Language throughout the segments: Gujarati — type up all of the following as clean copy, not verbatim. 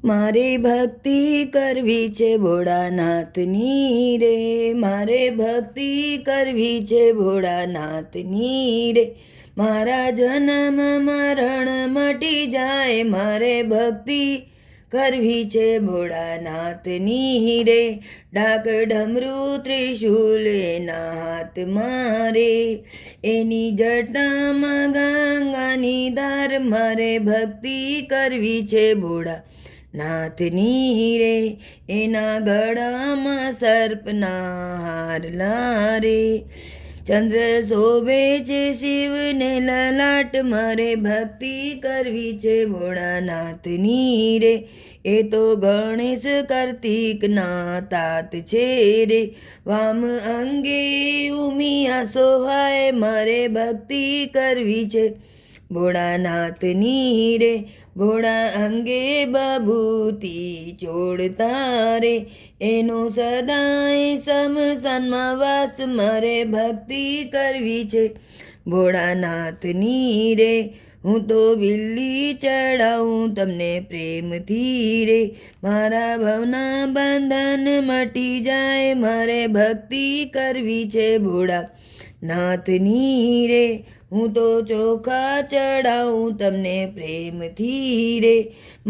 મારે ભક્તિ કરવી છે ભોળાનાથની રે, મારે ભક્તિ કરવી છે ભોળાનાથની રે, મારા જન્મ મરણ મટી જાય, મારે ભક્તિ કરવી છે ભોળાનાથની રે, ડાક ડમરું ત્રિશૂલ એના હાથમાં રે, એની જટામાં ગંગાની ધાર, મારે ભક્તિ કરવી છે ભોળા નાથની રે, એના ગળામાં સર્પના હારલા રે, ચંદ્ર શોભે છે શિવને લલાટ, મારે ભક્તિ કરવી છે ભોળાનાથની રે, એ તો ગણેશ કાર્તિકના તાત છે રે, વામ અંગે ઉમિયા સોહાય, મારે ભક્તિ કરવી છે ભોળાનાથની રે, ભોળા અંગે બભૂતિ ચોડતા રે, એનો સદાય સમસાનમાં વાસ, મારે ભક્તિ કરવી છે ભોળાનાથની રે, હું તો બિલ્લી ચડાવું તમને પ્રેમથી રે, મારા ભવના બંધન મટી જાય, મારે ભક્તિ કરવી છે ભોળાનાથની રે, હું તો ચોખા ચડાવું તમને પ્રેમથી રે,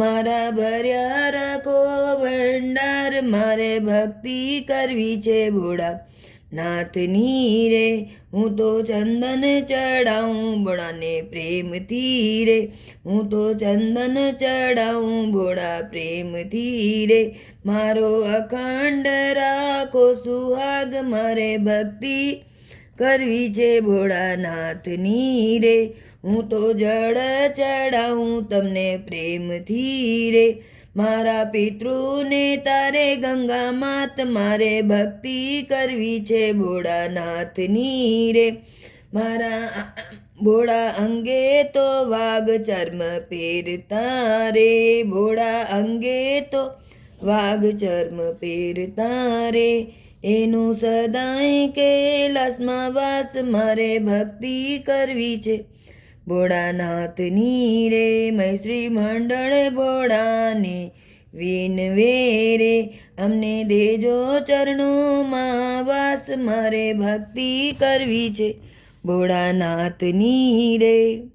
મારા ભર્યા રાખો ભંડાર, મારે ભક્તિ કરવી છે ભોળાનાથની રે, હું તો ચંદન ચડાવું ભોળાને પ્રેમથી રે, હું તો ચંદન ચડાવું ભોળા પ્રેમથી રે, મારો અખંડ રાખો સુહાગ, મારે ભક્તિ કરવી છે ભોળાનાથની રે, હું તો જળ ચડાવું તમને પ્રેમથી રે, મારા પિતૃને તારે ગંગા માત, મારે ભક્તિ કરવી છે ભોળાનાથની રે, મારા ભોળા અંગે તો વાઘ ચર્મ પહેરતા રે, ભોળા અંગે તો વાઘ ચર્મ પહેરતા રે, એનું સદાય કૈલાસમાં વાસ, મારે ભક્તિ કરવી છે ભોળાનાથની રે, મૈત્રી મંડળ ભોળાને વિનવે રે, અમને દેજો ચરણોમાં વાસ, મારે ભક્તિ કરવી છે ભોળાનાથની રે.